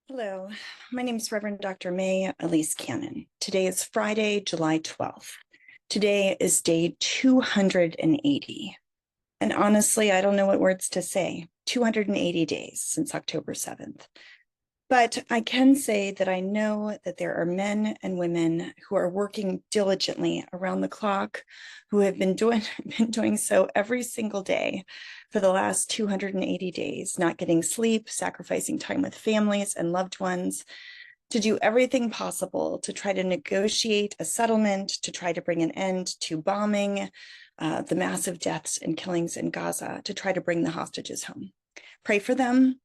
Hello, my name is Reverend Dr. May Elise Cannon. Today is Friday, July 12th. Today is day 280. And honestly, I don't know what words to say. 280 days since October 7th. But I can say that I know that there are men and women who are working diligently around the clock, who have been doing so every single day for the last 280 days, not getting sleep, sacrificing time with families and loved ones, to do everything possible to try to negotiate a settlement, to try to bring an end to bombing, the massive deaths and killings in Gaza, to try to bring the hostages home. Pray for them,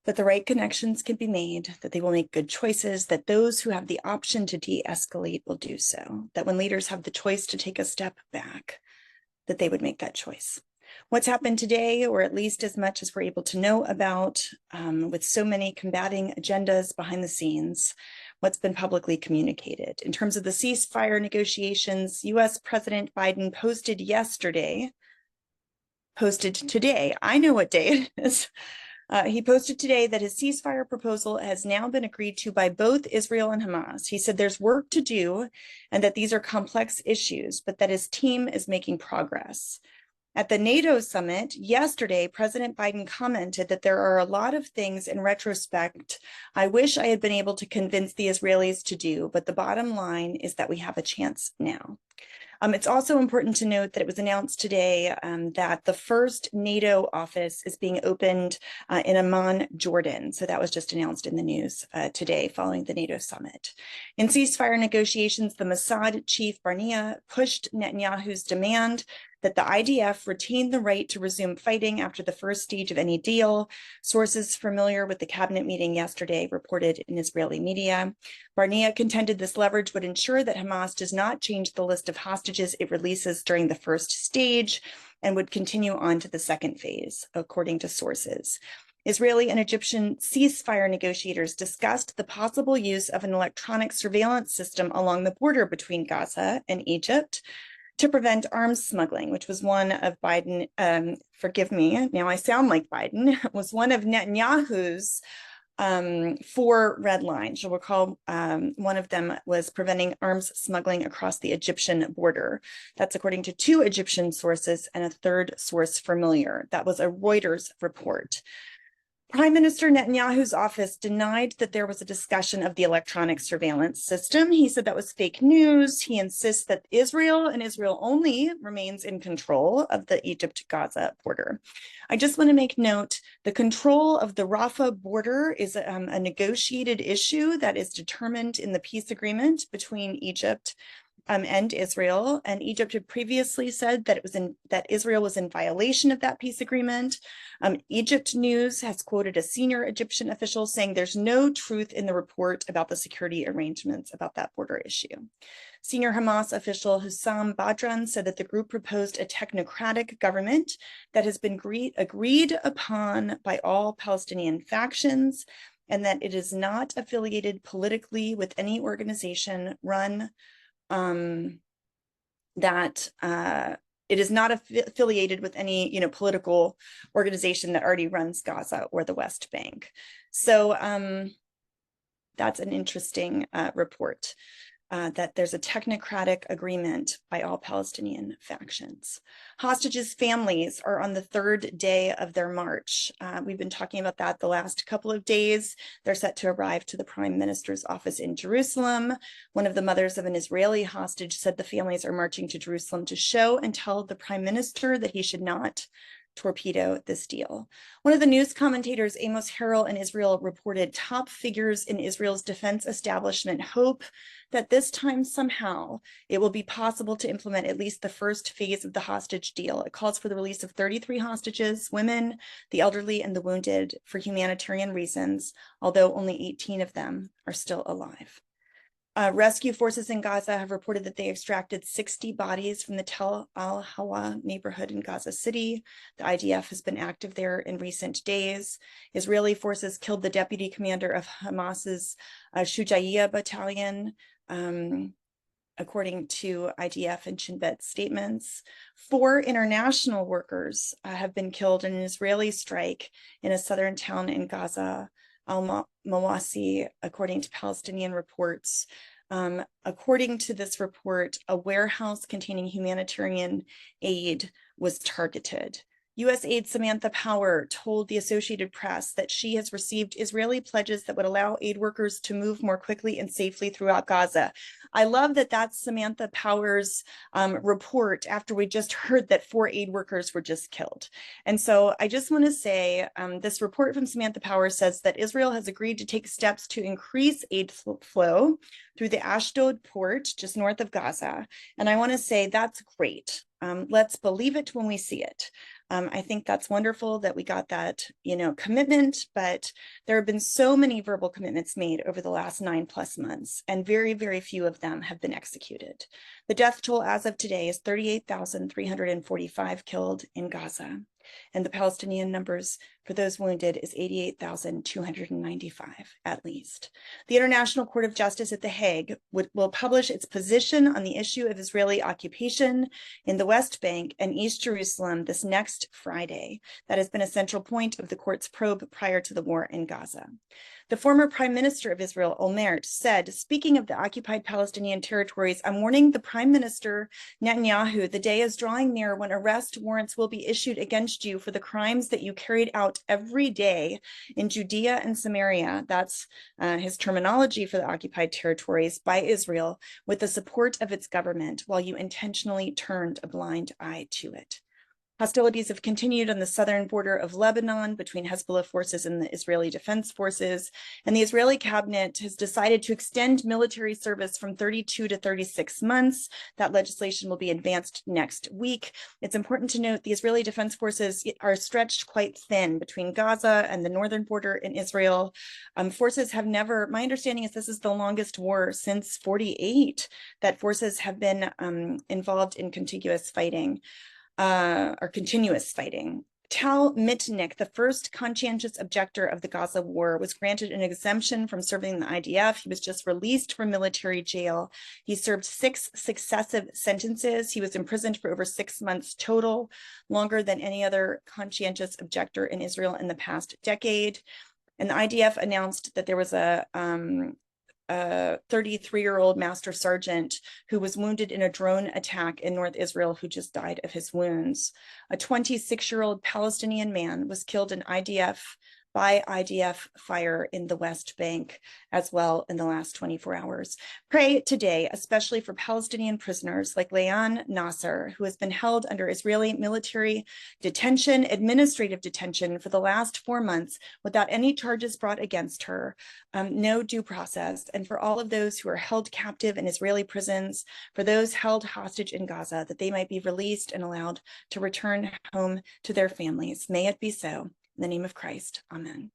that the right connections can be made, that they will make good choices, that those who have the option to de-escalate will do so, that when leaders have the choice to take a step back, that they would make that choice. What's happened today, or at least as much as we're able to know about, with so many combating agendas behind the scenes, what's been publicly communicated. In terms of the ceasefire negotiations, US President Biden posted today, I know what day it is, he posted today that his ceasefire proposal has now been agreed to by both Israel and Hamas. He said there's work to do and that these are complex issues, but that his team is making progress. At the NATO summit yesterday, President Biden commented that there are a lot of things in retrospect I wish I had been able to convince the Israelis to do, but the bottom line is that we have a chance now. It's also important to note that it was announced today that the first NATO office is being opened in Amman, Jordan. So that was just announced in the news today following the NATO summit. In ceasefire negotiations, the Mossad chief Barnea pushed Netanyahu's demand that the IDF retain the right to resume fighting after the first stage of any deal. Sources familiar with the cabinet meeting yesterday reported in Israeli media. Barnea contended this leverage would ensure that Hamas does not change the list of hostages it releases during the first stage and would continue on to the second phase, according to sources. Israeli and Egyptian ceasefire negotiators discussed the possible use of an electronic surveillance system along the border between Gaza and Egypt to prevent arms smuggling, which was one of Biden, forgive me, now I sound like Biden, was one of Netanyahu's 4 red lines. You'll recall one of them was preventing arms smuggling across the Egyptian border. That's according to 2 Egyptian sources and a third source familiar. That was a Reuters report. Prime Minister Netanyahu's office denied that there was a discussion of the electronic surveillance system. He said that was fake news. He insists that Israel and Israel only remains in control of the Egypt-Gaza border. I just want to make note, the control of the Rafah border is a negotiated issue that is determined in the peace agreement between Egypt and Israel, and Egypt had previously said that that Israel was in violation of that peace agreement. Egypt News has quoted a senior Egyptian official saying there's no truth in the report about the security arrangements about that border issue. Senior Hamas official Hussam Badran said that the group proposed a technocratic government that has been agreed upon by all Palestinian factions, and that it is not affiliated politically with any organization run it is not affiliated with any, political organization that already runs Gaza or the West Bank. So that's an interesting report. That there's a technocratic agreement by all Palestinian factions. Hostages' families are on the 3rd day of their march. We've been talking about that the last couple of days. They're set to arrive to the Prime Minister's office in Jerusalem. One of the mothers of an Israeli hostage said the families are marching to Jerusalem to show and tell the Prime Minister that he should not torpedo this deal. One of the news commentators, Amos Harrell in Israel, reported top figures in Israel's defense establishment hope that this time somehow it will be possible to implement at least the first phase of the hostage deal. It calls for the release of 33 hostages, women, the elderly, and the wounded for humanitarian reasons, although only 18 of them are still alive. Rescue forces in Gaza have reported that they extracted 60 bodies from the Tel Al-Hawa neighborhood in Gaza City. The IDF has been active there in recent days. Israeli forces killed the deputy commander of Hamas's Shujaiya battalion, according to IDF and Shin Bet statements. 4 international workers have been killed in an Israeli strike in a southern town in Gaza al-Mawasi, according to Palestinian reports. According to this report, a warehouse containing humanitarian aid was targeted. U.S. aide Samantha Power told the Associated Press that she has received Israeli pledges that would allow aid workers to move more quickly and safely throughout Gaza. I love that that's Samantha Power's report after we just heard that 4 aid workers were just killed. And so I just want to say this report from Samantha Power says that Israel has agreed to take steps to increase aid flow through the Ashdod port just north of Gaza. And I want to say that's great. Let's believe it when we see it. I think that's wonderful that we got that, commitment, but there have been so many verbal commitments made over the last 9+ months, and very, very few of them have been executed. The death toll as of today is 38,345 killed in Gaza, and the Palestinian numbers for those wounded is 88,295 at least. The International Court of Justice at The Hague will publish its position on the issue of Israeli occupation in the West Bank and East Jerusalem this next Friday. That has been a central point of the court's probe prior to the war in Gaza. The former Prime Minister of Israel, Olmert, said, speaking of the occupied Palestinian territories, I'm warning the Prime Minister Netanyahu, the day is drawing near when arrest warrants will be issued against you for the crimes that you carried out every day in Judea and Samaria. That's his terminology for the occupied territories by Israel, with the support of its government, while you intentionally turned a blind eye to it. Hostilities have continued on the southern border of Lebanon between Hezbollah forces and the Israeli Defense Forces, and the Israeli cabinet has decided to extend military service from 32 to 36 months. That legislation will be advanced next week. It's important to note the Israeli Defense Forces are stretched quite thin between Gaza and the northern border in Israel. Forces have never, my understanding is this is the longest war since 48 that forces have been involved in contiguous fighting. Or continuous fighting. Tal Mitnick, the first conscientious objector of the Gaza war, was granted an exemption from serving the IDF. He was just released from military jail. He served 6 successive sentences. He was imprisoned for over 6 months total, longer than any other conscientious objector in Israel in the past decade. And the IDF announced that there was a 33-year-old master sergeant who was wounded in a drone attack in North Israel who just died of his wounds. A 26-year-old Palestinian man was killed by IDF fire in the West Bank as well in the last 24 hours. Pray today, especially for Palestinian prisoners like Leanne Nasser, who has been held under Israeli military detention, administrative detention for the last 4 months without any charges brought against her, no due process, and for all of those who are held captive in Israeli prisons, for those held hostage in Gaza, that they might be released and allowed to return home to their families. May it be so. In the name of Christ, amen.